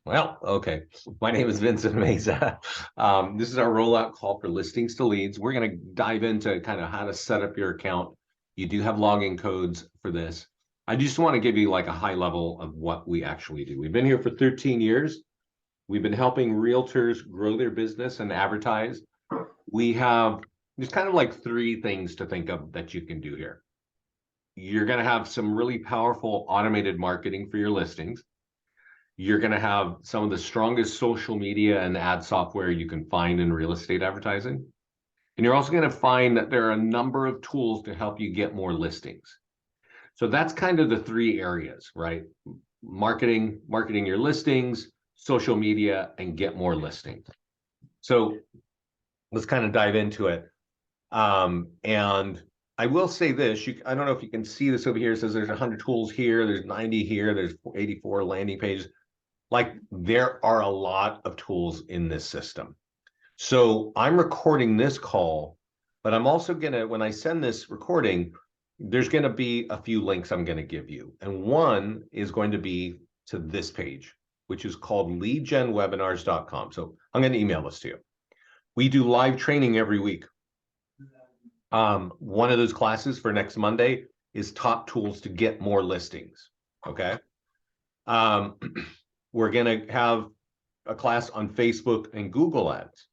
Well, okay. My name is Vincent Meza. This is our rollout call for listings to leads. We're going to dive into kind of how to set up your account. You do have login codes for this. I just want to give you like a high level of what we actually do. We've been here for 13 years. We've been helping realtors grow their business and advertise. We have there's kind of like three things to think of that you can do here. You're going to have some really powerful automated marketing for your listings. You're going to have some of the strongest social media and ad software you can find in real estate advertising. And you're also going to find that there are a number of tools to help you get more listings. So that's kind of the three areas, right? Marketing your listings, social media, and get more listings. So let's kind of dive into it. And I will say this, I don't know if you can see this over here. It says there's 100 tools here, there's 90 here, there's 84 landing pages. Like there are a lot of tools in this system. So I'm recording this call, but I'm also gonna, when I send this recording, there's gonna be a few links I'm gonna give you. And one is going to be to this page, which is called leadgenwebinars.com. So I'm gonna email this to you. We do live training every week. One of those classes for next Monday is top tools to get more listings, okay? We're going to have a class on Facebook and Google Ads.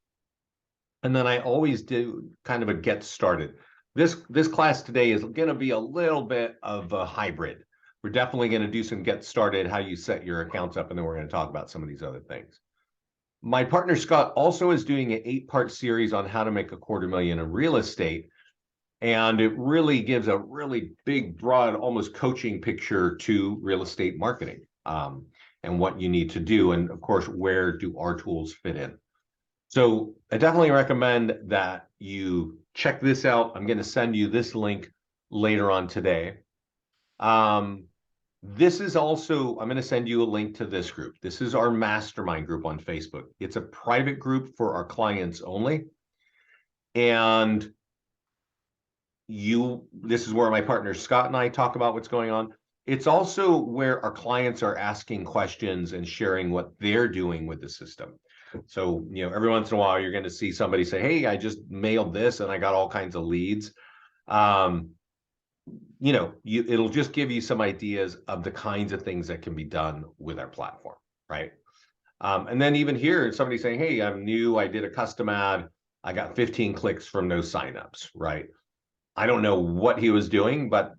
And then I always do kind of a get started. This class today is going to be a little bit of a hybrid. We're definitely going to do some get started, how you set your accounts up, and then we're going to talk about some of these other things. My partner Scott also is doing an 8-part series on how to make $250,000 in real estate. And it really gives a really big, broad, almost coaching picture to real estate marketing. And what you need to do, and of course, where do our tools fit in? So I definitely recommend that you check this out. I'm going to send you this link later on today. This is also, I'm going to send you a link to this group. This is our mastermind group on Facebook. It's a private group for our clients only. And this is where my partner Scott and I talk about what's going on. It's also where our clients are asking questions and sharing what they're doing with the system. So, every once in a while, you're going to see somebody say, hey, I just mailed this and I got all kinds of leads. It'll just give you some ideas of the kinds of things that can be done with our platform, right? And then even here, somebody saying, hey, I'm new, I did a custom ad, I got 15 clicks from no signups, right? I don't know what he was doing, but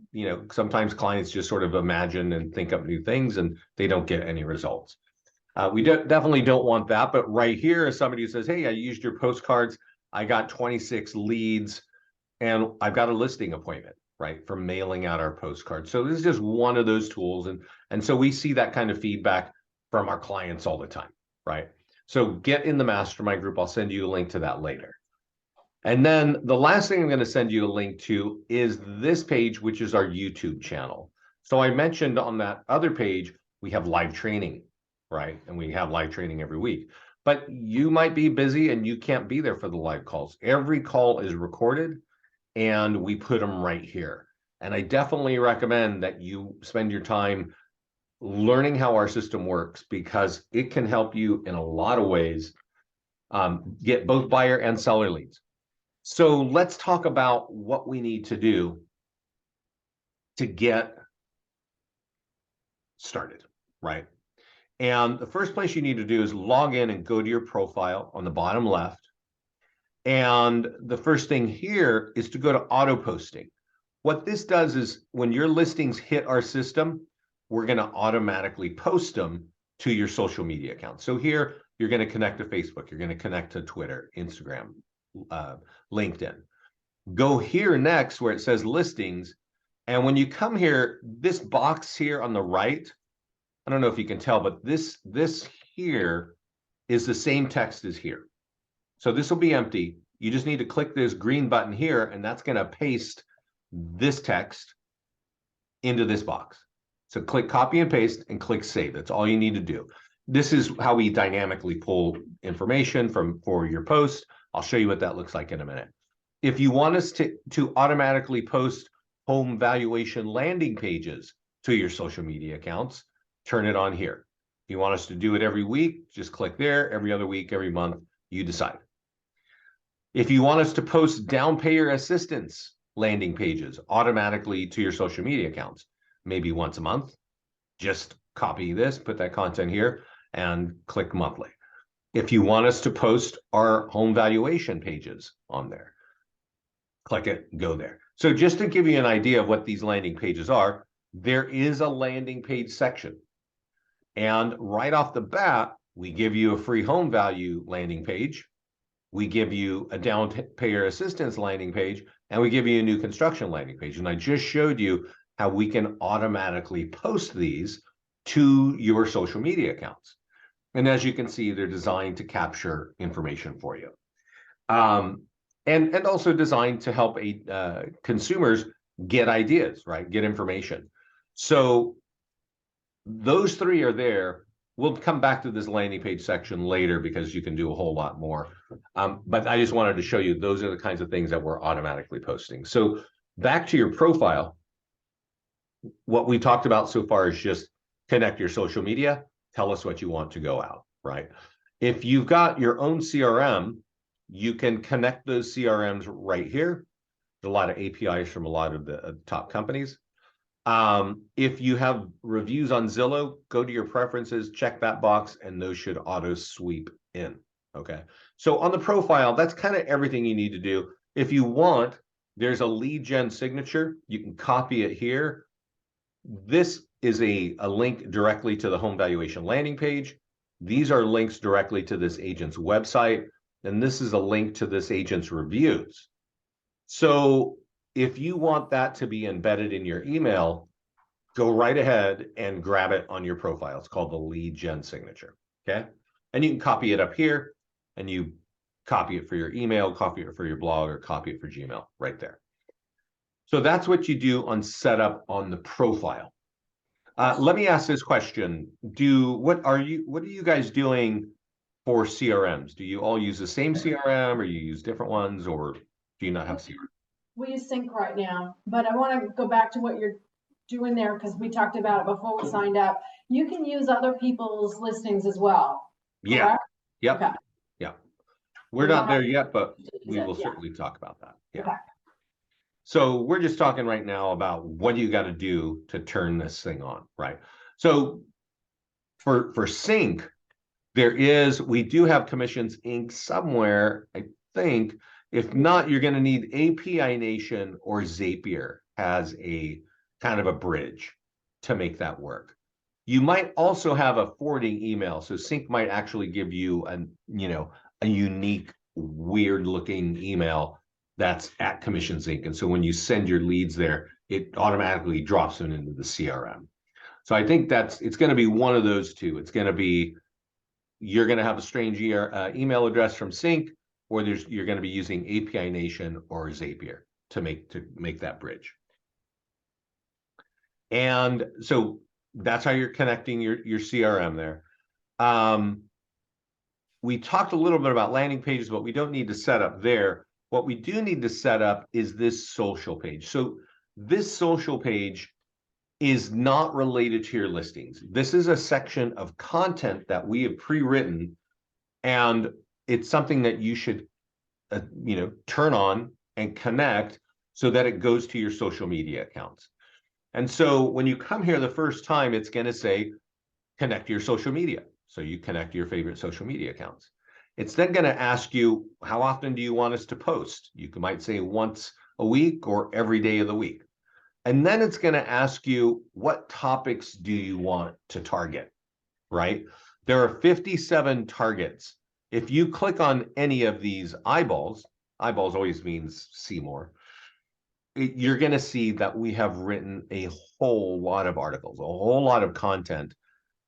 sometimes clients just sort of imagine and think up new things and they don't get any results. We definitely don't want that. But right here is somebody who says, hey, I used your postcards. I got 26 leads and I've got a listing appointment, right, for mailing out our postcards. So this is just one of those tools. And so we see that kind of feedback from our clients all the time, right? So get in the mastermind group. I'll send you a link to that later. And then the last thing I'm going to send you a link to is this page, which is our YouTube channel. So I mentioned on that other page, we have live training, right? And we have live training every week. But you might be busy and you can't be there for the live calls. Every call is recorded and we put them right here. And I definitely recommend that you spend your time learning how our system works because it can help you in a lot of ways get both buyer and seller leads. So let's talk about what we need to do to get started, right? And the first place you need to do is log in and go to your profile on the bottom left. And the first thing here is to go to auto posting. What this does is when your listings hit our system, we're going to automatically post them to your social media account. So here you're going to connect to Facebook, you're going to connect to Twitter, Instagram, LinkedIn. Go here next where it says listings. And when you come here, this box here on the right, I don't know if you can tell, but this here is the same text as here. So this will be empty. You just need to click this green button here, and that's going to paste this text into this box. So click copy and paste and click save. That's all you need to do. This is how we dynamically pull information for your post. I'll show you what that looks like in a minute. If you want us to automatically post home valuation landing pages to your social media accounts, turn it on here. You want us to do it every week, just click there. Every other week, every month, you decide. If you want us to post down payer assistance landing pages automatically to your social media accounts, maybe once a month, just copy this, put that content here, and click monthly. If you want us to post our home valuation pages on there, click it, go there. So just to give you an idea of what these landing pages are, there is a landing page section. And right off the bat, we give you a free home value landing page. We give you a down payer assistance landing page, and we give you a new construction landing page. And I just showed you how we can automatically post these to your social media accounts. And as you can see, they're designed to capture information for you. And also designed to help consumers get ideas, right? Get information. So those three are there. We'll come back to this landing page section later because you can do a whole lot more. But I just wanted to show you those are the kinds of things that we're automatically posting. So back to your profile, what we talked about so far is just connect your social media, tell us what you want to go out, right? If you've got your own CRM, you can connect those CRMs right here. There's a lot of APIs from a lot of the top companies. If you have reviews on Zillow, go to your preferences, check that box, and those should auto sweep in. Okay. So on the profile, that's kind of everything you need to do. If you want, there's a lead gen signature. You can copy it here. This is a link directly to the home valuation landing page. These are links directly to this agent's website. And this is a link to this agent's reviews. So if you want that to be embedded in your email, go right ahead and grab it on your profile. It's called the lead gen signature, okay? And you can copy it up here, and you copy it for your email, copy it for your blog, or copy it for Gmail right there. So that's what you do on setup on the profile. Let me ask this question. What are you guys doing for CRMs? Do you all use the same CRM, or you use different ones, or do you not have CRM? We use Sync right now, but I want to go back to what you're doing there because we talked about it before we signed up. You can use other people's listings as well. Yeah. Correct? Yep. Okay. Yeah. We're not there yet, but we will certainly talk about that. Yeah. Okay. So we're just talking right now about what you got to do to turn this thing on, right? So for Sync, we do have Commissions Inc. somewhere, I think. If not, you're going to need API Nation or Zapier has a kind of a bridge to make that work. You might also have a forwarding email. So Sync might actually give you a unique, weird looking email that's at Commissions Inc. And so when you send your leads there, it automatically drops them into the CRM. So I think it's going to be one of those two. It's going to be, you're going to have a strange email address from Sync, or you're going to be using API Nation or Zapier to make that bridge. And so that's how you're connecting your CRM there. We talked a little bit about landing pages, but we don't need to set up there. What we do need to set up is this social page. So this social page is not related to your listings. This is a section of content that we have pre-written, and it's something that you should turn on and connect so that it goes to your social media accounts. And so when you come here the first time, it's going to say connect your social media. So you connect your favorite social media accounts. It's then going to ask you, how often do you want us to post? You might say once a week or every day of the week. And then it's going to ask you, what topics do you want to target, right? There are 57 targets. If you click on any of these eyeballs always means see more, you're going to see that we have written a whole lot of articles, a whole lot of content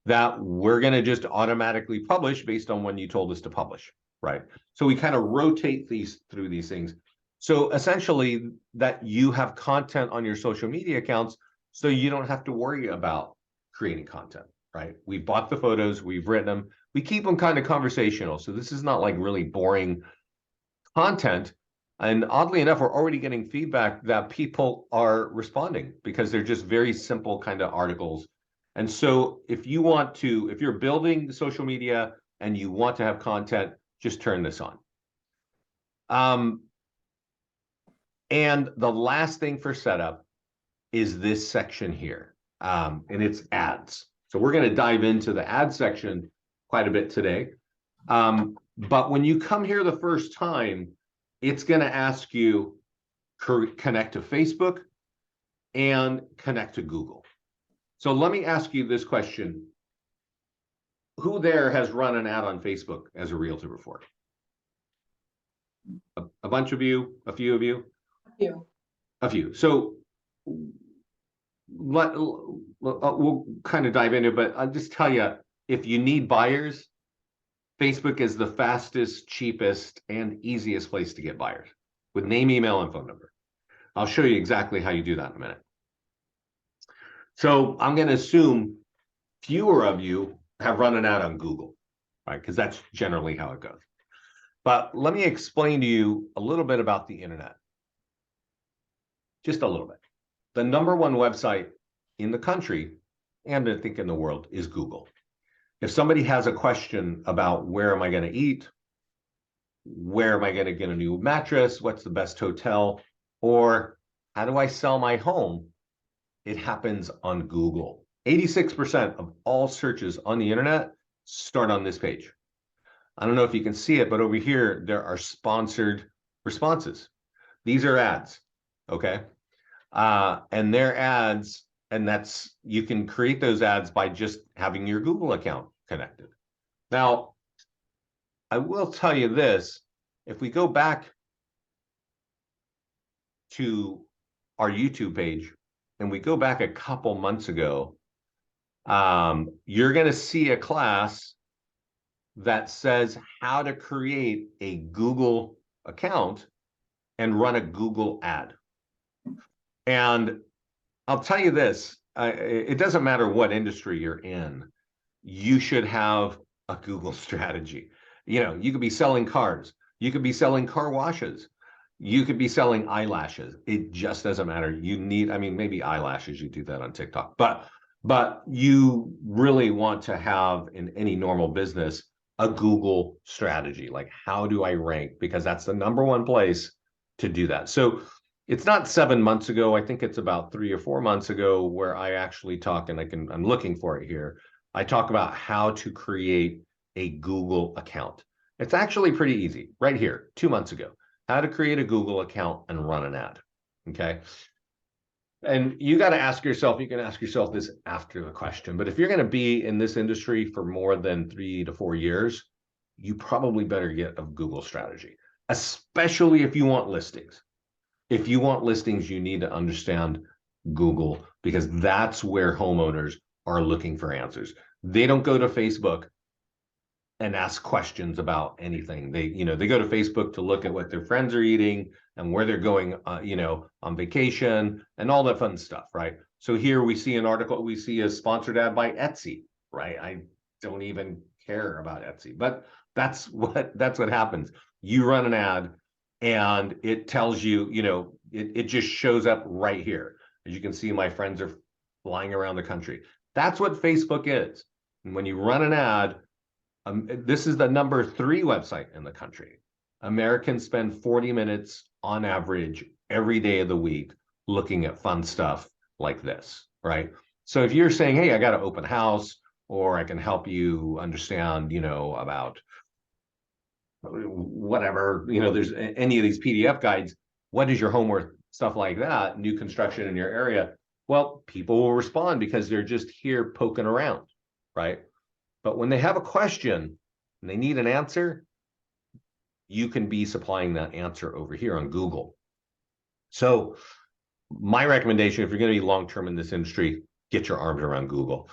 that we're going to just automatically publish based on when you told us to publish, right? So we kind of rotate through these things. So essentially that you have content on your social media accounts, so you don't have to worry about creating content, right? We bought the photos, we've written them, we keep them kind of conversational. So this is not like really boring content. And oddly enough, we're already getting feedback that people are responding because they're just very simple kind of articles. And so if you're building social media and you want to have content, just turn this on. And the last thing for setup is this section here, and it's ads. So we're going to dive into the ad section quite a bit today. But when you come here the first time, it's going to ask you connect to Facebook and connect to Google. So let me ask you this question. Who there has run an ad on Facebook as a realtor before? A bunch of you, a few of you? A few. So we'll kind of dive into it, but I'll just tell you, if you need buyers, Facebook is the fastest, cheapest, and easiest place to get buyers with name, email, and phone number. I'll show you exactly how you do that in a minute. So I'm going to assume fewer of you have run an ad on Google, right? Because that's generally how it goes. But let me explain to you a little bit about the internet. Just a little bit. The #1 website in the country, and I think in the world, is Google. If somebody has a question about where am I going to eat, where am I going to get a new mattress, what's the best hotel, or how do I sell my home, it happens on Google. 86% of all searches on the internet start on this page. I don't know if you can see it, but over here, there are sponsored responses. These are ads, okay? And they're ads, and you can create those ads by just having your Google account connected. Now, I will tell you this, if we go back to our YouTube page, and we go back a couple months ago, you're going to see a class that says how to create a Google account and run a Google ad. And I'll tell you this, it doesn't matter what industry you're in, you should have a Google strategy. You know, you could be selling cars, you could be selling car washes, you could be selling eyelashes. It just doesn't matter. You need, I mean, maybe eyelashes, you do that on TikTok, but you really want to have, in any normal business, a Google strategy. Like, how do I rank? Because that's the #1 place to do that. So it's not 7 months ago. I think it's about 3 or 4 months ago where I actually talk, and I'm looking for it here. I talk about how to create a Google account. It's actually pretty easy right here, 2 months ago, how to create a Google account and run an ad. Okay. And you got to ask yourself, you can ask yourself this after the question, but if you're going to be in this industry for more than 3 to 4 years, you probably better get a Google strategy, especially if you want listings. If you want listings, you need to understand Google, because that's where homeowners are looking for answers. They don't go to Facebook and ask questions about anything. They go to Facebook to look at what their friends are eating and where they're going, on vacation and all that fun stuff, right? So here we see an article, we see a sponsored ad by Etsy, right? I don't even care about Etsy, but that's what happens. You run an ad and it tells you, it just shows up right here. As you can see, my friends are flying around the country. That's what Facebook is. And when you run an ad, this is the #3 website in the country. Americans spend 40 minutes on average every day of the week looking at fun stuff like this, right? So if you're saying, hey, I got to open a house, or I can help you understand, about whatever, there's any of these PDF guides, what is your home worth, stuff like that, new construction in your area, well, people will respond because they're just here poking around, right? But when they have a question and they need an answer, you can be supplying that answer over here on Google. So my recommendation, if you're going to be long-term in this industry, get your arms around Google.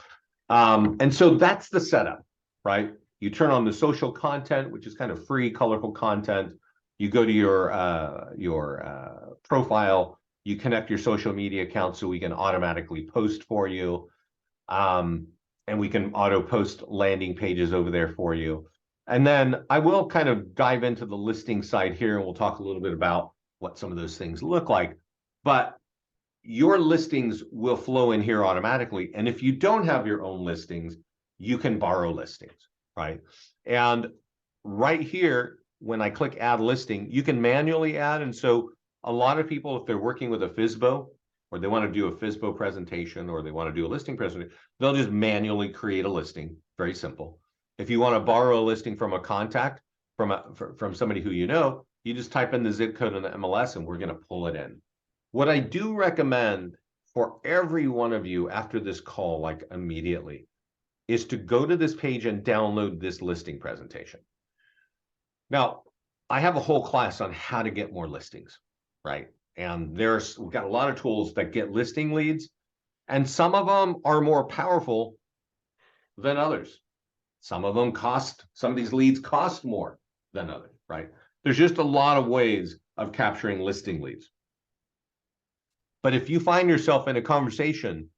And so that's the setup, right? You turn on the social content, which is kind of free, colorful content. You go to your profile, you connect your social media account so we can automatically post for you. And we can auto post landing pages over there for you. And then I will kind of dive into the listing side here, and we'll talk a little bit about what some of those things look like. But your listings will flow in here automatically. And if you don't have your own listings, you can borrow listings, right? And right here, when I click add listing, you can manually add. And so a lot of people, if they're working with a FSBO, or they want to do a FSBO presentation, or they want to do a listing presentation, they'll just manually create a listing. Very simple. If you want to borrow a listing from a contact, from somebody who you know, you just type in the zip code and the MLS, and we're going to pull it in. What I do recommend for every one of you after this call, like immediately, is to go to this page and download this listing presentation. Now, I have a whole class on how to get more listings, right? And we've got a lot of tools that get listing leads, and some of them are more powerful than others. Some of these leads cost more than others, right? There's just a lot of ways of capturing listing leads. But if you find yourself in a conversation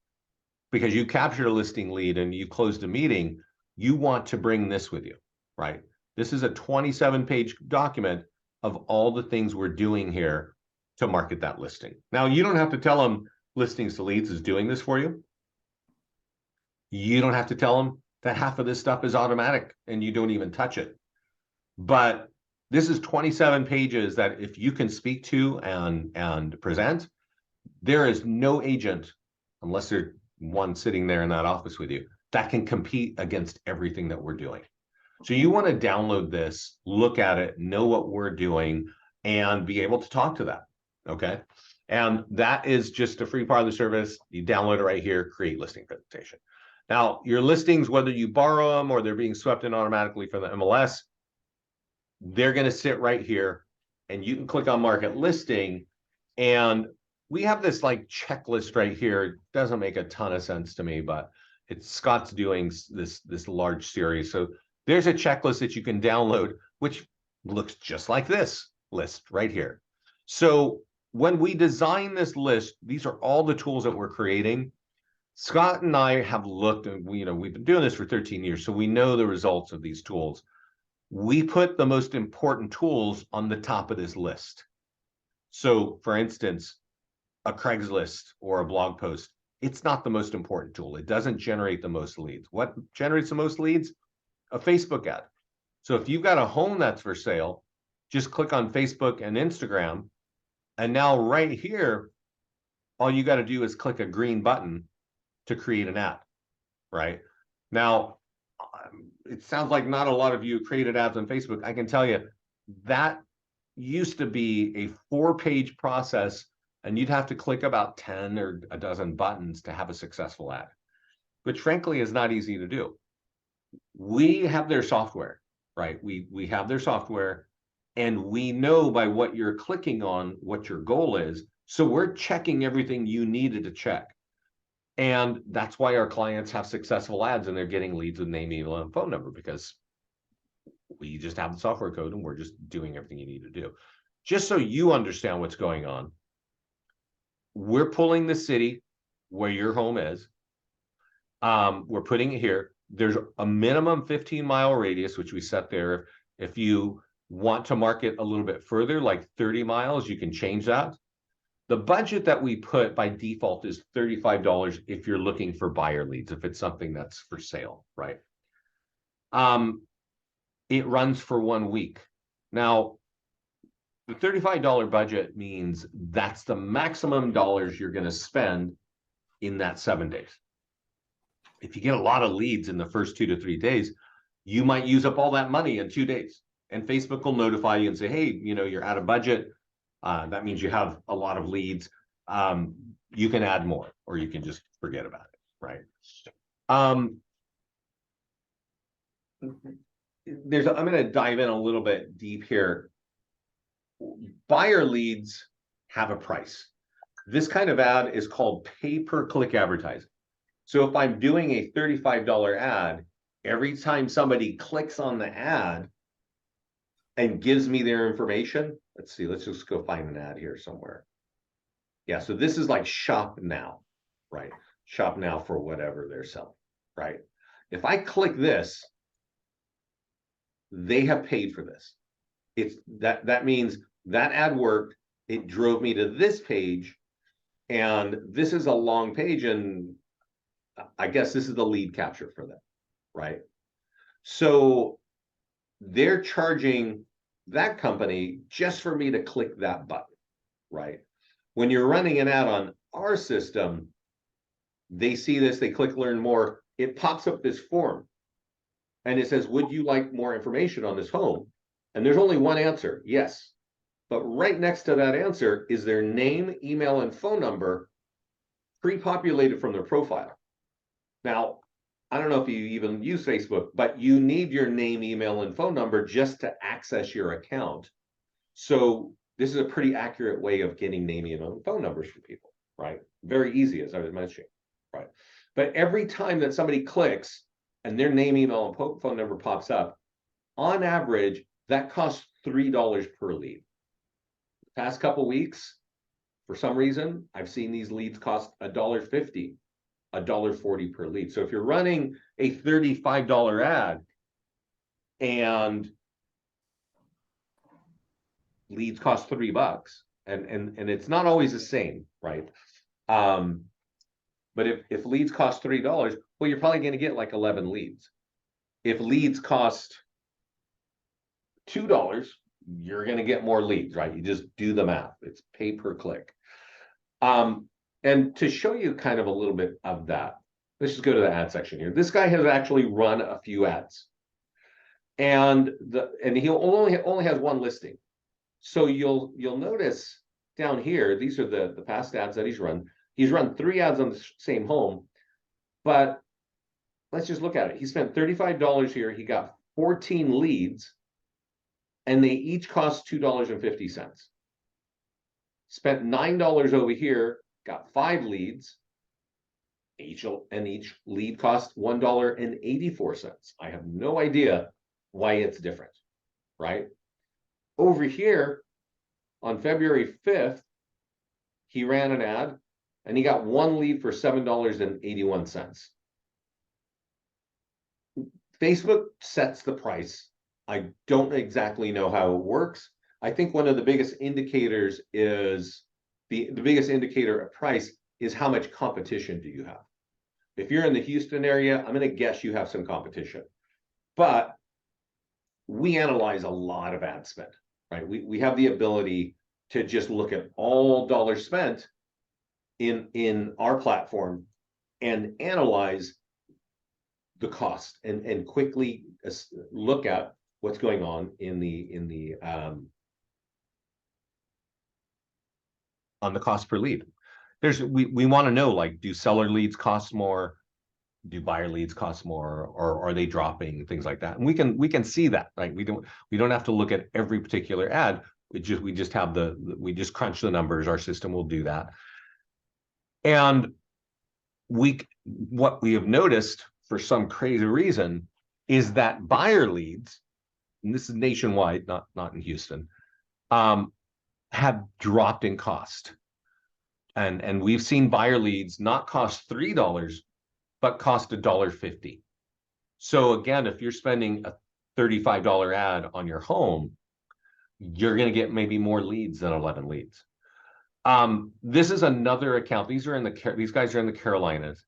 because you captured a listing lead and you closed a meeting, you want to bring this with you, right? This is a 27-page document of all the things we're doing here to market that listing. Now, you don't have to tell them Listings to Leads is doing this for you. You don't have to tell them that half of this stuff is automatic and you don't even touch it. But this is 27 pages that if you can speak to and present, there is no agent, unless there's one sitting there in that office with you, that can compete against everything that we're doing. So you want to download this, look at it, know what we're doing, and be able to talk to that, okay? And that is just a free part of the service. You download it right here, create listing presentation. Now, your listings, whether you borrow them or they're being swept in automatically from the MLS, they're going to sit right here, and you can click on market listing, and we have this like checklist right here. It doesn't make a ton of sense to me, but it's Scott's doing this large series. So there's a checklist that you can download, which looks just like this list right here. So when we design this list, these are all the tools that we're creating. Scott and I have looked, and we've been doing this for 13 years, so we know the results of these tools. We put the most important tools on the top of this list. So for instance, a Craigslist or a blog post, it's not the most important tool. It doesn't generate the most leads. What generates the most leads? A Facebook ad. So if you've got a home that's for sale, just click on Facebook and Instagram. And now right here, all you got to do is click a green button to create an ad, right? Now, it sounds like not a lot of you created ads on Facebook. I can tell you that used to be a 4-page process, and you'd have to click about 10 or a dozen buttons to have a successful ad, which frankly is not easy to do. We have their software, right? We have their software, and we know by what you're clicking on what your goal is. So we're checking everything you needed to check. And that's why our clients have successful ads and they're getting leads with name, email, and phone number, because we just have the software code and we're just doing everything you need to do. Just so you understand what's going on, we're pulling the city where your home is. We're putting it here. There's a minimum 15-mile radius, which we set there. If you want to market a little bit further, like 30 miles, you can change that. The budget that we put by default is $35 if you're looking for buyer leads, if it's something that's for sale, right? It runs for 1 week. Now, the $35 budget means that's the maximum dollars you're going to spend in that 7 days. If you get a lot of leads in the first 2 to 3 days, you might use up all that money in 2 days. And Facebook will notify you and say, hey, you're out of budget. That means you have a lot of leads. You can add more, or you can just forget about it, right? I'm going to dive in a little bit deep here. Buyer leads have a price. This kind of ad is called pay-per-click advertising. So if I'm doing a $35 ad, every time somebody clicks on the ad and gives me their information, let's see, let's just go find an ad here somewhere. Yeah, so this is like shop now, right? Shop now for whatever they're selling, right? If I click this, they have paid for this. That means that ad worked. It drove me to this page. And this is a long page, and I guess this is the lead capture for them, right? So they're charging that company just for me to click that button, right? When you're running an ad on our system, they see this, they click learn more, it pops up this form and it says, would you like more information on this home? And there's only one answer, yes. But right next to that answer is their name, email, and phone number pre-populated from their profile. Now, I don't know if you even use Facebook, but you need your name, email, and phone number just to access your account. So this is a pretty accurate way of getting name, email, and phone numbers from people, right? Very easy, as I was mentioning, right? But every time that somebody clicks and their name, email, and phone number pops up, on average, that costs $3 per lead. The past couple of weeks, for some reason, I've seen these leads cost $1.50, $1.40 per lead. So if you're running a $35 ad and leads cost $3, and it's not always the same, right? But if leads cost $3, well, you're probably going to get like 11 leads. If leads cost $2, you're going to get more leads, right? You just do the math. It's pay per click. And to show you kind of a little bit of that, let's just go to the ad section here. This guy has actually run a few ads, and he only has one listing. So you'll notice down here, these are the past ads that he's run. He's run 3 ads on the same home, but let's just look at it. He spent $35 here. He got 14 leads, and they each cost $2.50. Spent $9 over here, got 5 leads. Each lead cost $1.84. I have no idea why it's different, right? Over here on February 5th, he ran an ad and he got 1 lead for $7.81. Facebook sets the price. I don't exactly know how it works. I think one of the biggest indicators is the biggest indicator of price is how much competition do you have. If you're in the Houston area, I'm going to guess you have some competition. But we analyze a lot of ad spend, right? We have the ability to just look at all dollars spent in our platform and analyze the cost and quickly look at what's going on on the cost per lead. We want to know, like, do seller leads cost more? Do buyer leads cost more, or are they dropping, things like that? And we can see that, right? We don't have to look at every particular ad. We just crunch the numbers. Our system will do that. And what we have noticed for some crazy reason is that buyer leads, and this is nationwide, not in Houston, have dropped in cost. And we've seen buyer leads not cost $3, but cost $1.50. So again, if you're spending a $35 ad on your home, you're going to get maybe more leads than 11 leads. This is another account. These guys are in the Carolinas.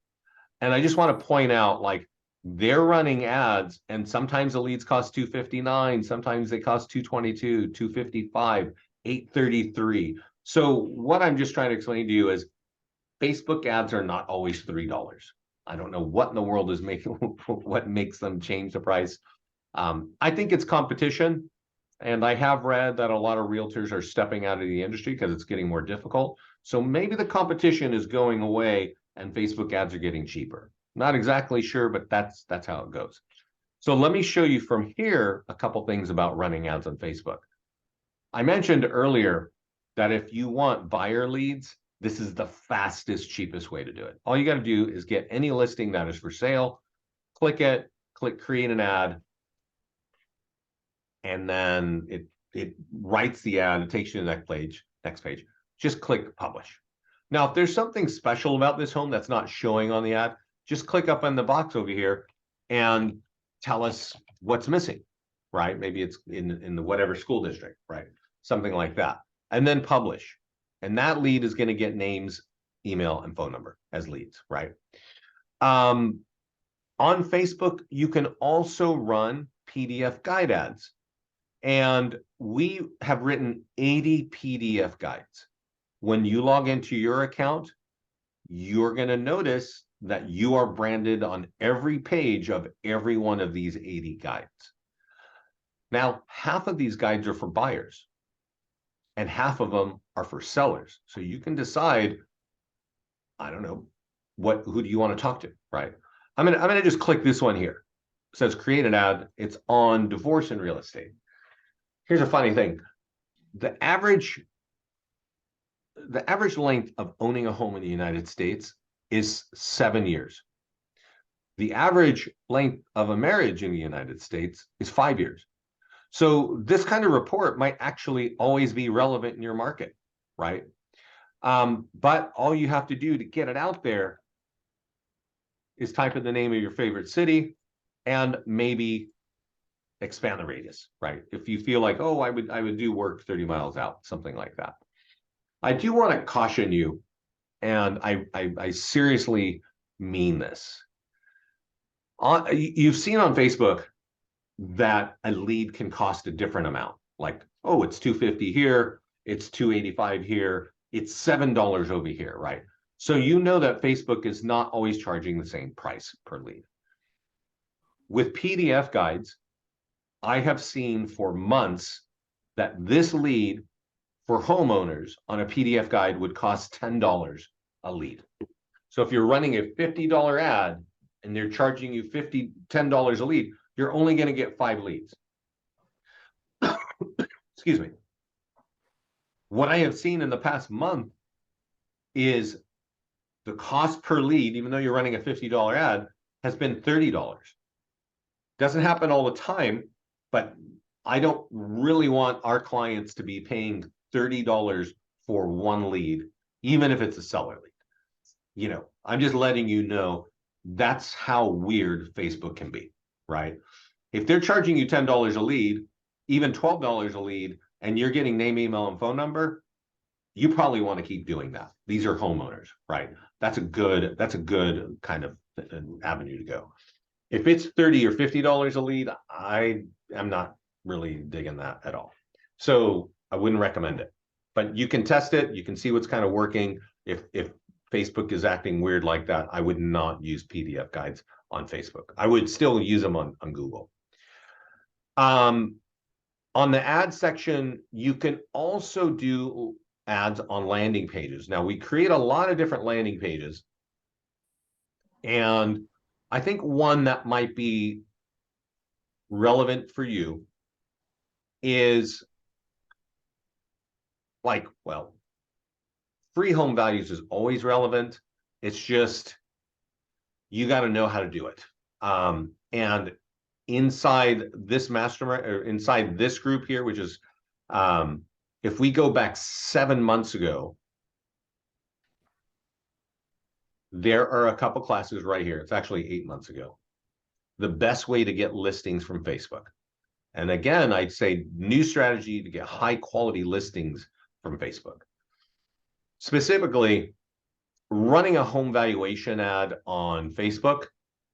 And I just want to point out, like, they're running ads, and sometimes the leads cost $2.59, sometimes they cost $2.22, $2.55, $8.33. So what I'm just trying to explain to you is Facebook ads are not always $3. I don't know what in the world is what makes them change the price. I think it's competition. And I have read that a lot of realtors are stepping out of the industry because it's getting more difficult. So maybe the competition is going away and Facebook ads are getting cheaper. Not exactly sure, but that's how it goes. So let me show you from here a couple things about running ads on Facebook. I mentioned earlier that if you want buyer leads, this is the fastest, cheapest way to do it. All you got to do is get any listing that is for sale, click it, click create an ad, and then it writes the ad, it takes you to the next page. Just click publish. Now, if there's something special about this home that's not showing on the ad, just click up on the box over here and tell us what's missing, right? Maybe it's in the whatever school district, right? Something like that. And then publish. And that lead is going to get names email, and phone number as leads, right? On Facebook, you can also run PDF guide ads. And we have written 80 PDF guides. When you log into your account, you're going to notice that you are branded on every page of every one of these 80 guides. Now, half of these guides are for buyers and half of them are for sellers. So you can decide, I don't know, who do you want to talk to, right? I'm gonna just click this one here. It says create an ad. It's on divorce and real estate. Here's a funny thing. The average length of owning a home in the United States is 7 years. The average length of a marriage in the United States is 5 years. So this kind of report might actually always be relevant in your market, right? But all you have to do to get it out there is type in the name of your favorite city and maybe expand the radius, right? If you feel like, oh, I would do work 30 miles out, something like that. I do want to caution you, and I seriously mean this. You've seen on Facebook that a lead can cost a different amount. Like, oh, it's $250 here, it's $285 here, it's $7 over here, right? So you know that Facebook is not always charging the same price per lead. With PDF guides, I have seen for months that this lead for homeowners on a PDF guide would cost $10 a lead. So if you're running a $50 ad and they're charging you $10 a lead, you're only going to get 5 leads. Excuse me. What I have seen in the past month is the cost per lead, even though you're running a $50 ad, has been $30. Doesn't happen all the time, but I don't really want our clients to be paying $30 for one lead, even if it's a seller lead. You know, I'm just letting you know that's how weird Facebook can be, right? If they're charging you $10 a lead, even $12 a lead, and you're getting name, email, and phone number, you probably want to keep doing that. These are homeowners, right? That's a good kind of avenue to go. If it's $30 or $50 a lead, I am not really digging that at all. So I wouldn't recommend it. But you can test it. You can see what's kind of working. If Facebook is acting weird like that, I would not use PDF guides on Facebook. I would still use them on Google. On the ad section, you can also do ads on landing pages. Now, we create a lot of different landing pages. And I think one that might be relevant for you is like, well, free home values is always relevant. It's just, you got to know how to do it. And inside this mastermind, or inside this group here, which is, if we go back 7 months ago, there are a couple classes right here. It's actually 8 months ago. The best way to get listings from Facebook. And again, I'd say new strategy to get high quality listings from Facebook. Specifically, running a home valuation ad on Facebook,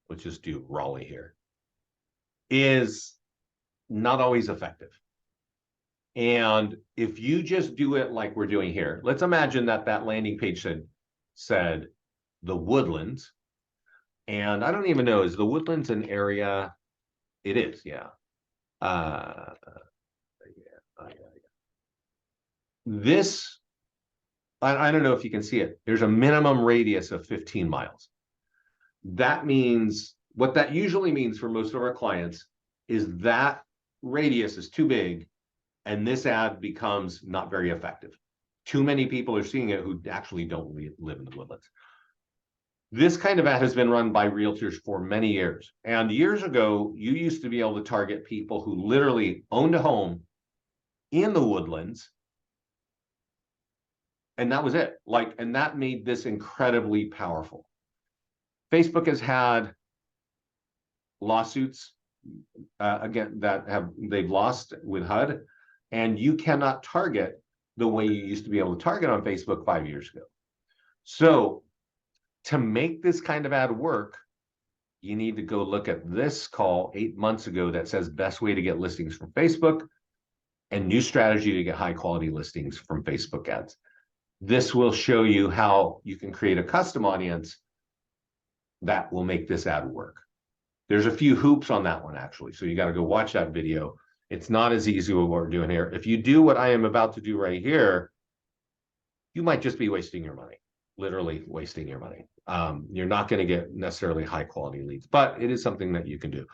let's just do Raleigh here, is not always effective. And if you just do it like we're doing here, let's imagine that landing page said the Woodlands. And I don't even know, is the Woodlands an area? It is, yeah. This, I don't know if you can see it. There's a minimum radius of 15 miles. That means, what that usually means for most of our clients is that radius is too big and this ad becomes not very effective. Too many people are seeing it who actually don't live in the Woodlands. This kind of ad has been run by realtors for many years. And years ago, you used to be able to target people who literally owned a home in the Woodlands. And that was it. And that made this incredibly powerful. Facebook has had lawsuits again that they've lost with HUD, and you cannot target the way you used to be able to target on Facebook 5 years ago. So to make this kind of ad work, you need to go look at this call 8 months ago that says best way to get listings from Facebook and new strategy to get high quality listings from Facebook ads. This will show you how you can create a custom audience that will make this ad work. There's a few hoops on that one, actually. So you got to go watch that video. It's not as easy what we're doing here. If you do what I am about to do right here, you might just be wasting your money, literally wasting your money. You're not going to get necessarily high quality leads, but it is something that you can do.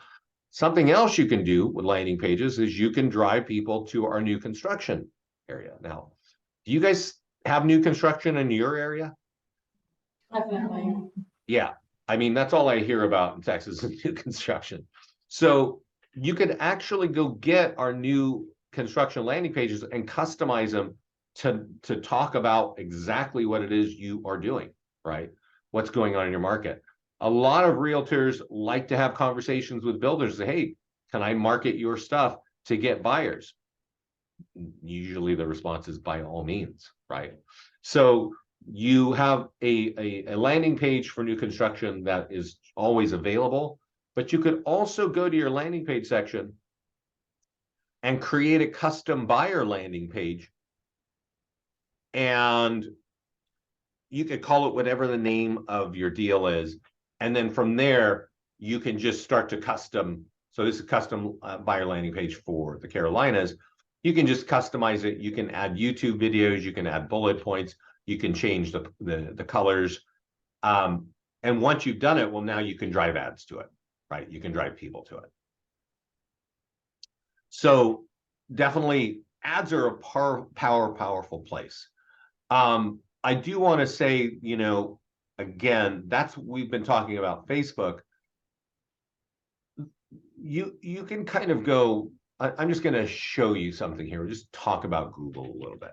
Something else you can do with landing pages is you can drive people to our new construction area. Now, do you guys have new construction in your area? Definitely. Yeah. I mean, that's all I hear about in Texas is new construction. So you could actually go get our new construction landing pages and customize them to talk about exactly what it is you are doing, right? What's going on in your market. A lot of realtors like to have conversations with builders. Say, hey, can I market your stuff to get buyers? Usually the response is by all means, right? So you have a landing page for new construction that is always available, but you could also go to your landing page section and create a custom buyer landing page. And you could call it whatever the name of your deal is. And then from there, you can just start to custom. So this is a custom buyer landing page for the Carolinas. You can just customize it. You can add YouTube videos. You can add bullet points. You can change the colors. And once you've done it, well, now you can drive ads to it, right? You can drive people to it. So definitely ads are a powerful place. I do want to say, you know, again, we've been talking about Facebook. You can kind of go, I'm just going to show you something here. We'll just talk about Google a little bit.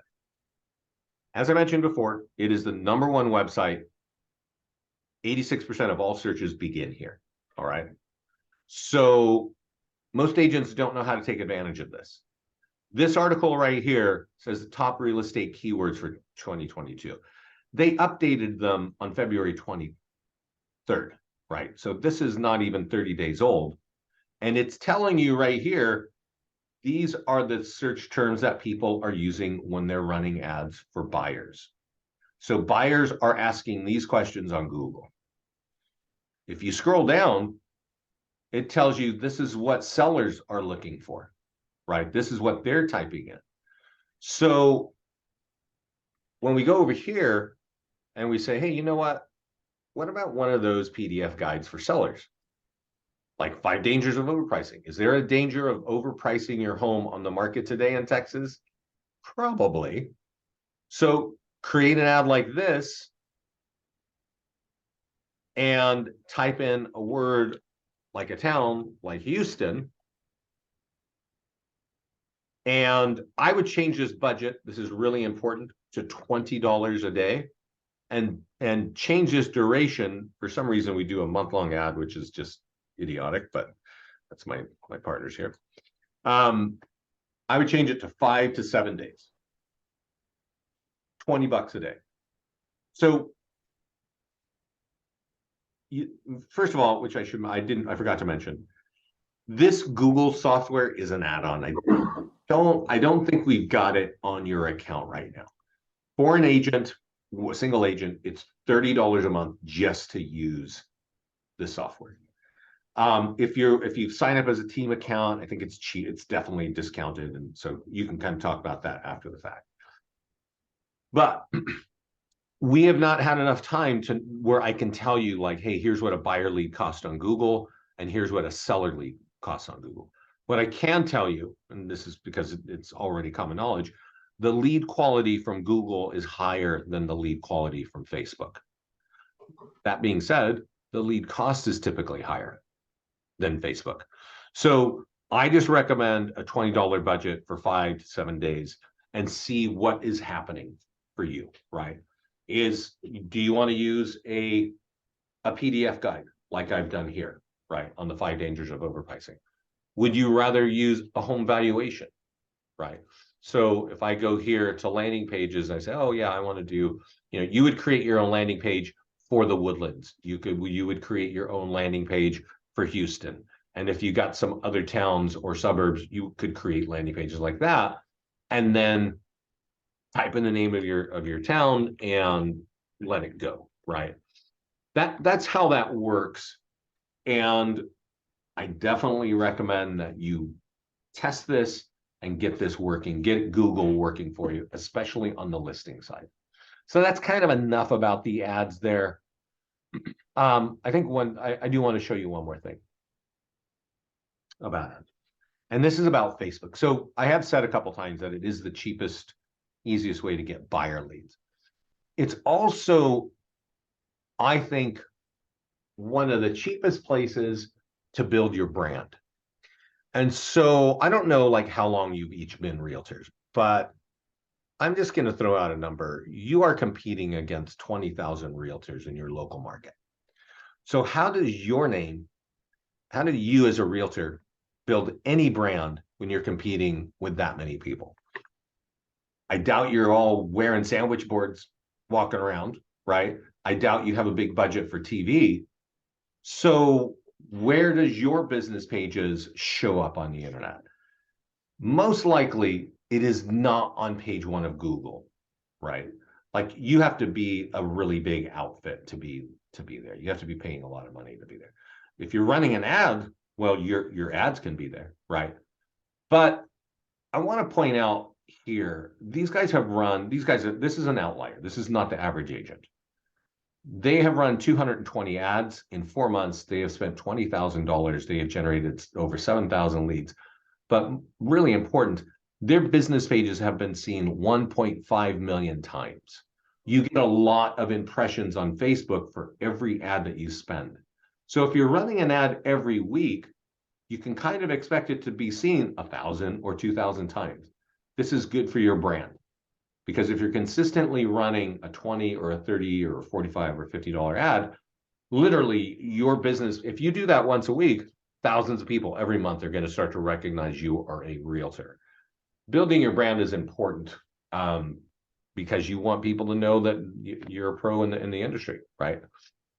As I mentioned before, it is the #1 website. 86% of all searches begin here. All right. So most agents don't know how to take advantage of this. This article right here says the top real estate keywords for 2022. They updated them on February 23rd, right? So this is not even 30 days old. And it's telling you right here, these are the search terms that people are using when they're running ads for buyers. So buyers are asking these questions on Google. If you scroll down, it tells you this is what sellers are looking for, right? This is what they're typing in. So when we go over here and we say, hey, you know what? What about one of those PDF guides for sellers? Like 5 dangers of overpricing. Is there a danger of overpricing your home on the market today in Texas? Probably. So create an ad like this and type in a word like a town like Houston. And I would change this budget. This is really important, to $20 a day, and change this duration. For some reason, we do a month-long ad, which is just idiotic, but that's my partners here. I would change it to 5 to 7 days, $20 a day. So first of all, which I forgot to mention, this Google software is an add-on. I don't think we've got it on your account right now. For an agent, a single agent, it's $30 a month just to use the software. If you sign up as a team account, I think it's cheap. It's definitely discounted, and so you can kind of talk about that after the fact. But we have not had enough time to where I can tell you, like, hey, here's what a buyer lead costs on Google, and here's what a seller lead costs on Google. What I can tell you, and this is because it's already common knowledge, the lead quality from Google is higher than the lead quality from Facebook. That being said, the lead cost is typically higher than Facebook. So I just recommend a $20 budget for 5 to 7 days and see what is happening for you, right? Do you want to use a PDF guide like I've done here, right? On the 5 dangers of overpricing. Would you rather use a home valuation, right? So if I go here to landing pages, I say, oh yeah, I want to do, you would create your own landing page for the Woodlands. You would create your own landing page for Houston. And if you got some other towns or suburbs, you could create landing pages like that. And then type in the name of your town and let it go, right? That's how that works. And I definitely recommend that you test this and get this working, get Google working for you, especially on the listing side. So that's kind of enough about the ads there. I think I do want to show you one more thing about it. And this is about Facebook. So I have said a couple times that it is the cheapest, easiest way to get buyer leads. It's also, I think, one of the cheapest places to build your brand. And so I don't know like how long you've each been realtors, but I'm just going to throw out a number. You are competing against 20,000 realtors in your local market. So how do you as a realtor build any brand when you're competing with that many people? I doubt you're all wearing sandwich boards walking around, right? I doubt you have a big budget for TV. So where does your business pages show up on the internet? Most likely it is not on page one of Google, right? Like you have to be a really big outfit to be there. You have to be paying a lot of money to be there. If you're running an ad, well, your ads can be there, right? But I want to point out here, this is an outlier. This is not the average agent. They have run 220 ads in 4 months. They have spent $20,000. They have generated over 7,000 leads. But really important, their business pages have been seen 1.5 million times. You get a lot of impressions on Facebook for every ad that you spend. So if you're running an ad every week, you can kind of expect it to be seen 1,000 or 2,000 times. This is good for your brand. Because if you're consistently running a 20 or a 30 or a 45 or $50 ad, literally your business, if you do that once a week, thousands of people every month are going to start to recognize you are a realtor. Building your brand is important because you want people to know that you're a pro in the industry, right?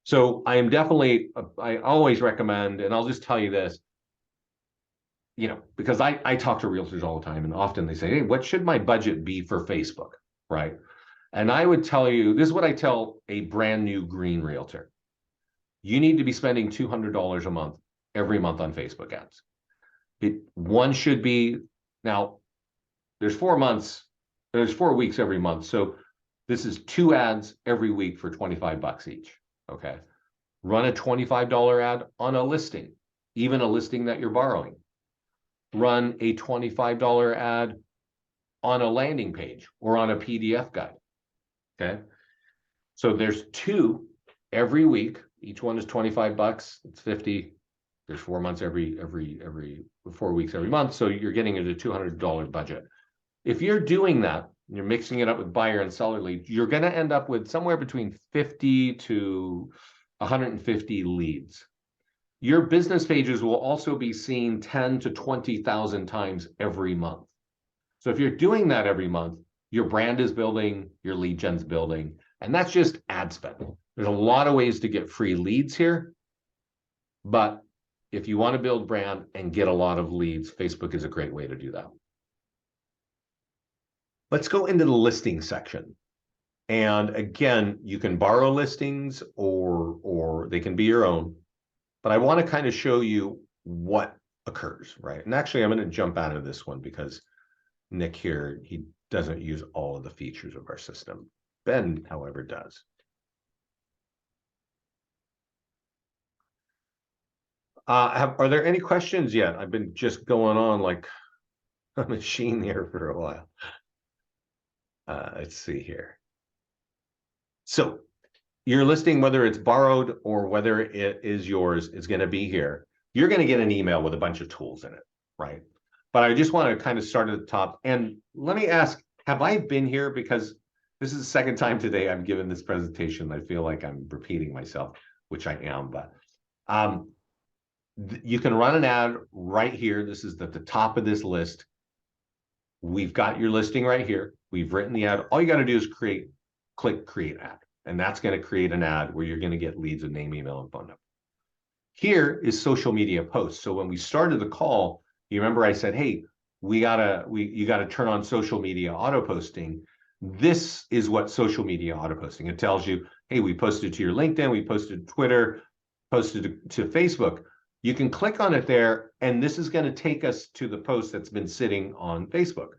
So I always recommend, and I'll just tell you this, because I talk to realtors all the time, and often they say, hey, what should my budget be for Facebook, right? And I would tell you, this is what I tell a brand new green realtor. You need to be spending $200 a month every month on Facebook ads. One should be, now there's 4 months, there's 4 weeks every month. So this is 2 ads every week for $25 each. Okay. Run a $25 ad on a listing, even a listing that you're borrowing. Run a $25 ad on a landing page or on a PDF guide. Okay. So there's 2 every week. Each one is $25. It's 50. There's 4 months every 4 weeks every month. So you're getting into a $200 budget. If you're doing that, you're mixing it up with buyer and seller leads, you're going to end up with somewhere between 50 to 150 leads. Your business pages will also be seen 10 to 20,000 times every month. So if you're doing that every month, your brand is building, your lead gen's building, and that's just ad spend. There's a lot of ways to get free leads here, but if you want to build brand and get a lot of leads, Facebook is a great way to do that. Let's go into the listing section. And again, you can borrow listings or they can be your own. But I want to kind of show you what occurs, right? And actually, I'm going to jump out of this one because Nick here, he doesn't use all of the features of our system. Ben, however, does. Are there any questions yet? I've been just going on like a machine here for a while. Let's see here. So your listing, whether it's borrowed or whether it is yours, is going to be here. You're going to get an email with a bunch of tools in it, right? But I just want to kind of start at the top. And let me ask, have I been here? Because this is the second time today I'm giving this presentation. I feel like I'm repeating myself, which I am, but you can run an ad right here. This is at the top of this list. We've got your listing right here. We've written the ad. All you got to do is click create ad. And that's going to create an ad where you're going to get leads with name, email, and phone number. Here is social media posts. So when we started the call, you remember I said, hey, you gotta turn on social media auto posting. This is what social media auto posting. It tells you, hey, we posted to your LinkedIn, we posted to Twitter, posted to Facebook. You can click on it there, and this is going to take us to the post that's been sitting on Facebook.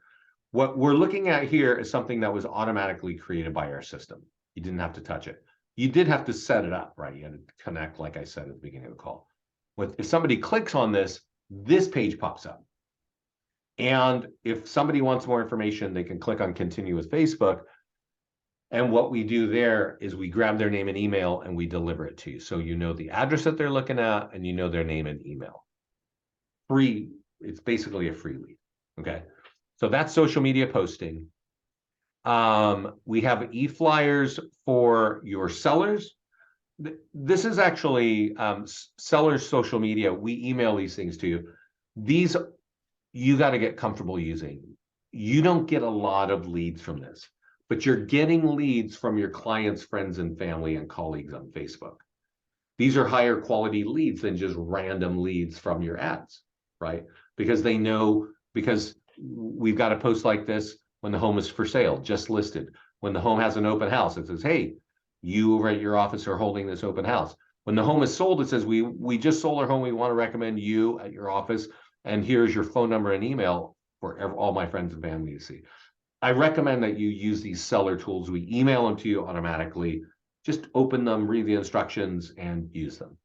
What we're looking at here is something that was automatically created by our system. You didn't have to touch it. You did have to set it up, right? You had to connect, like I said at the beginning of the call. If somebody clicks on this page pops up. And if somebody wants more information, they can click on continue with Facebook. And what we do there is we grab their name and email and we deliver it to you. So you know the address that they're looking at and you know their name and email. Free, it's basically a free lead. Okay. So that's social media posting. We have e-flyers for your sellers. This is actually sellers social media. We email these things to you. These you got to get comfortable using. You don't get a lot of leads from this, but you're getting leads from your clients, friends, and family and colleagues on Facebook. These are higher quality leads than just random leads from your ads, right? Because they know, because we've got a post like this when the home is for sale, just listed. When the home has an open house, it says, hey, you over at your office are holding this open house. When the home is sold, it says, we just sold our home. We want to recommend you at your office. And here's your phone number and email for all my friends and family to see. I recommend that you use these seller tools. We email them to you automatically. Just open them, read the instructions, and use them.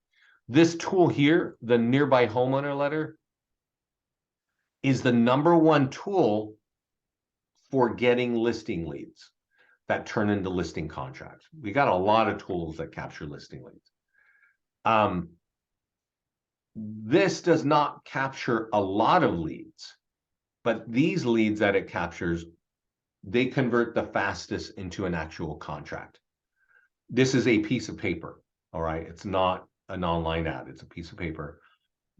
This tool here, the nearby homeowner letter, is the #1 tool for getting listing leads that turn into listing contracts. We got a lot of tools that capture listing leads. This does not capture a lot of leads, but these leads that it captures, they convert the fastest into an actual contract. This is a piece of paper, all right? It's not an online ad, it's a piece of paper.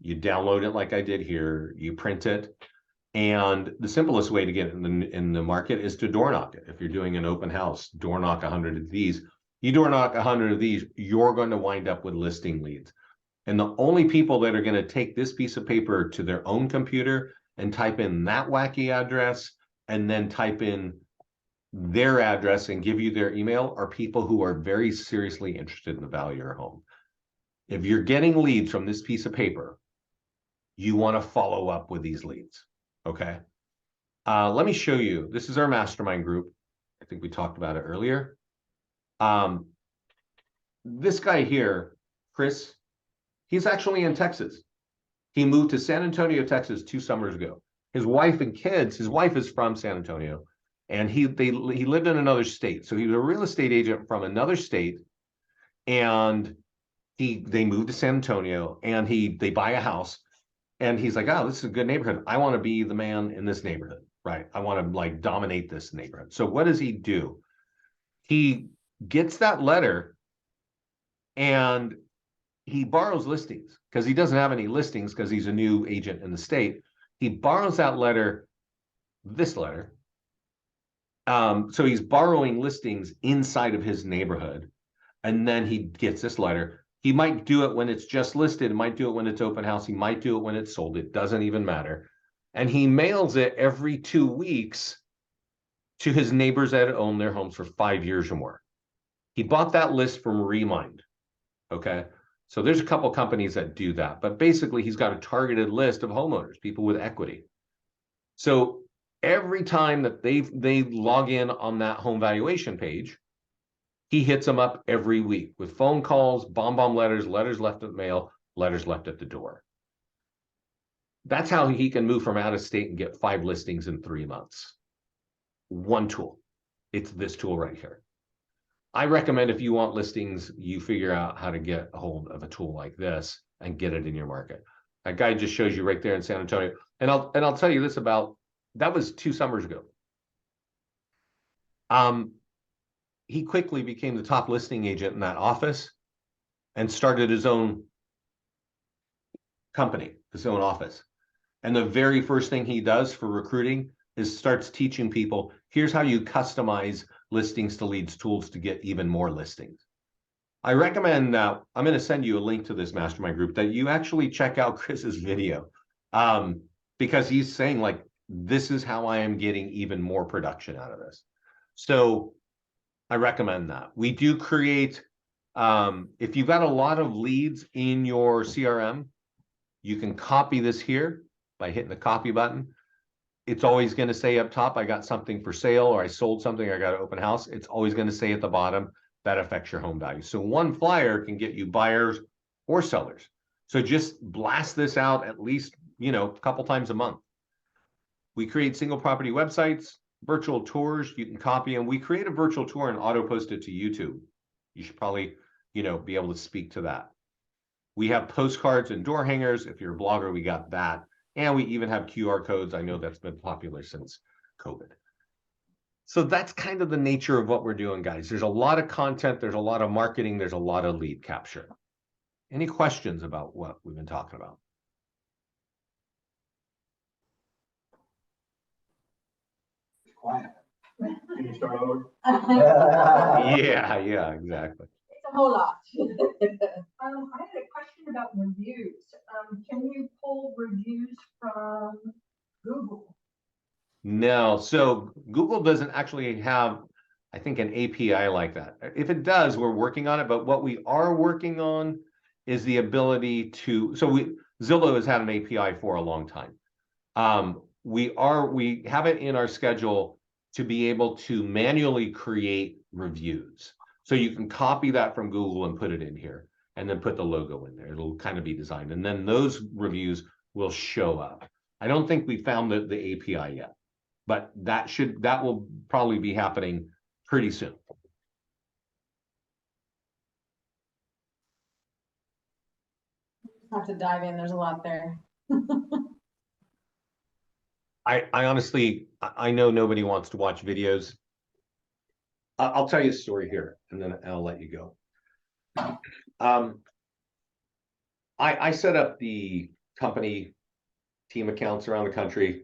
You download it like I did here, you print it, and the simplest way to get it in the market is to door knock it. If you're doing an open house, door knock 100 of these. You door knock 100 of these, you're going to wind up with listing leads. And the only people that are going to take this piece of paper to their own computer and type in that wacky address and then type in their address and give you their email are people who are very seriously interested in the value of your home. If you're getting leads from this piece of paper, you want to follow up with these leads. Okay. Let me show you. This is our mastermind group. I think we talked about it earlier. This guy here, Chris, he's actually in Texas. He moved to San Antonio, Texas 2 summers ago. His wife and kids, his wife is from San Antonio, and he lived in another state. So he was a real estate agent from another state, and they moved to San Antonio, and they buy a house, and he's like, oh, this is a good neighborhood. I want to be the man in this neighborhood, right? I want to like dominate this neighborhood. So what does he do? He gets that letter and he borrows listings because he doesn't have any listings because he's a new agent in the state. He borrows that letter, this letter. So he's borrowing listings inside of his neighborhood. And then he gets this letter. He might do it when it's just listed, might do it when it's open house, he might do it when it's sold, it doesn't even matter. And he mails it every 2 weeks to his neighbors that own their homes for 5 years or more. He bought that list from Remind, okay? So there's a couple companies that do that, but basically he's got a targeted list of homeowners, people with equity. So every time that they log in on that home valuation page, he hits them up every week with phone calls, bomb letters, letters left at the mail, letters left at the door. That's how he can move from out of state and get 5 listings in 3 months. One tool. It's this tool right here. I recommend if you want listings, you figure out how to get a hold of a tool like this and get it in your market. That guy just shows you right there in San Antonio. And I'll tell you this about, that was 2 summers ago. He quickly became the top listing agent in that office and started his own company, his own office. And the very first thing he does for recruiting is starts teaching people, here's how you customize listings to leads tools to get even more listings. I recommend that I'm going to send you a link to this mastermind group that you actually check out Chris's video, because he's saying like, this is how I am getting even more production out of this. So I recommend that. We do create, if you've got a lot of leads in your CRM, you can copy this here by hitting the copy button. It's always going to say up top, I got something for sale, or I sold something, I got an open house. It's always going to say at the bottom, that affects your home value. So one flyer can get you buyers or sellers. So just blast this out at least, a couple times a month. We create single property websites, virtual tours, you can copy them. We create a virtual tour and auto post it to YouTube. You should probably, be able to speak to that. We have postcards and door hangers. If you're a blogger, we got that. And we even have QR codes. I know that's been popular since COVID. So that's kind of the nature of what we're doing, guys. There's a lot of content, there's a lot of marketing, there's a lot of lead capture. Any questions about what we've been talking about? Quiet. Can you start over? Yeah, exactly. It's a whole lot. I had a question about reviews. Can you pull reviews from Google? No, so Google doesn't actually have, I think, an API like that. If it does, we're working on it, but what we are working on is the ability to, Zillow has had an API for a long time. We have it in our schedule to be able to manually create reviews. So you can copy that from Google and put it in here, and then put the logo in there. It'll kind of be designed, and then those reviews will show up. I don't think we found the API yet, but that will probably be happening pretty soon. Have to dive in. There's a lot there. I honestly, I know nobody wants to watch videos. I'll tell you a story here, and then I'll let you go. I set up the company team accounts around the country.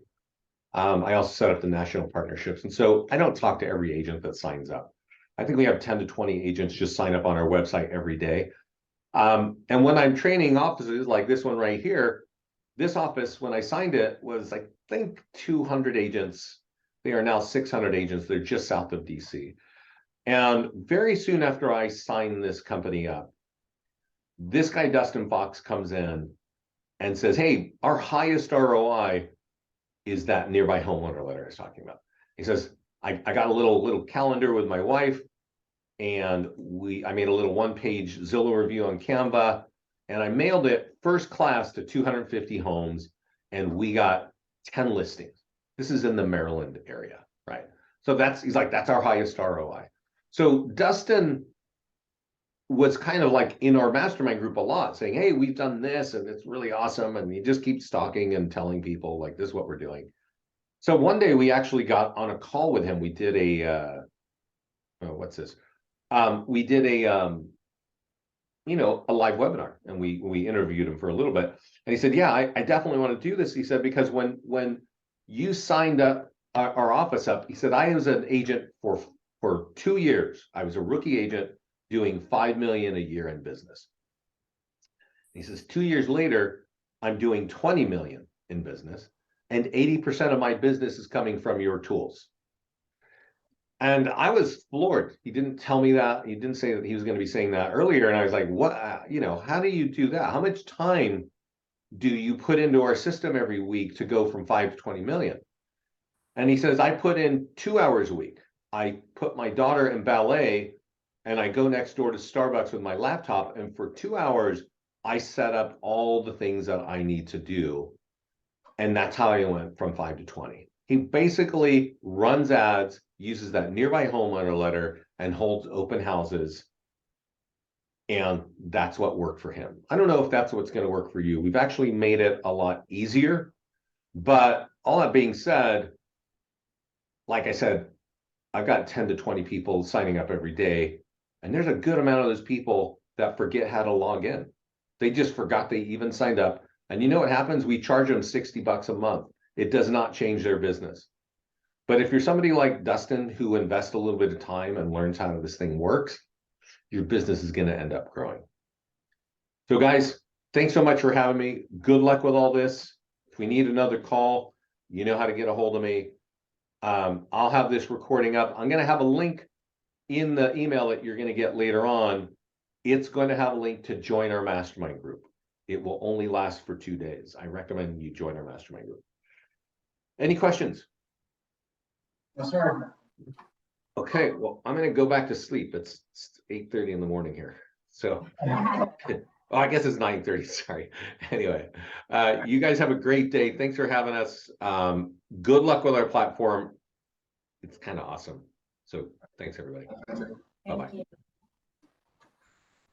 I also set up the national partnerships. And so I don't talk to every agent that signs up. I think we have 10 to 20 agents just sign up on our website every day. And when I'm training offices like this one right here, this office, when I signed it, was I think 200 agents. They are now 600 agents. They're just south of DC. And very soon after I signed this company up, this guy, Dustin Fox, comes in and says, hey, our highest ROI is that nearby homeowner letter I was talking about. He says, I got a little calendar with my wife, and I made a little one-page Zillow review on Canva, and I mailed it first class to 250 homes, and we got 10 listings. This is in the Maryland area, right? So he's like, that's our highest ROI. So Dustin was kind of like in our mastermind group a lot, saying, hey, we've done this and it's really awesome. And he just keeps talking and telling people like, this is what we're doing. So one day we actually got on a call with him. We did what's this? We did a live webinar, and we interviewed him for a little bit. And he said, yeah, I definitely want to do this. He said, because when you signed up our office up, he said, I was an agent for 2 years. I was a rookie agent doing $5 million a year in business. He says, 2 years later, I'm doing 20 million in business, and 80% of my business is coming from your tools. And I was floored. He didn't tell me that. He didn't say that he was going to be saying that earlier. And I was like, what, how do you do that? How much time do you put into our system every week to go from 5 to 20 million? And he says, I put in 2 hours a week. I put my daughter in ballet, and I go next door to Starbucks with my laptop. And for 2 hours, I set up all the things that I need to do. And that's how I went from 5 to 20. He basically runs ads, uses that nearby homeowner letter, and holds open houses. And that's what worked for him. I don't know if that's what's going to work for you. We've actually made it a lot easier. But all that being said, like I said, I've got 10 to 20 people signing up every day. And there's a good amount of those people that forget how to log in. They just forgot they even signed up. And you know what happens? We charge them $60 a month. It does not change their business. But if you're somebody like Dustin who invests a little bit of time and learns how this thing works, your business is going to end up growing. So guys, thanks so much for having me. Good luck with all this. If we need another call, you know how to get a hold of me. I'll have this recording up. I'm going to have a link in the email that you're going to get later on. It's going to have a link to join our mastermind group. It will only last for 2 days. I recommend you join our mastermind group. Any questions? Yes, sir. Okay, well, I'm going to go back to sleep. It's 8:30 in the morning here. So, oh, I guess it's 9:30. Sorry. Anyway, you guys have a great day. Thanks for having us. Good luck with our platform. It's kind of awesome. So thanks, everybody. Thank you. Bye-bye. Thank you.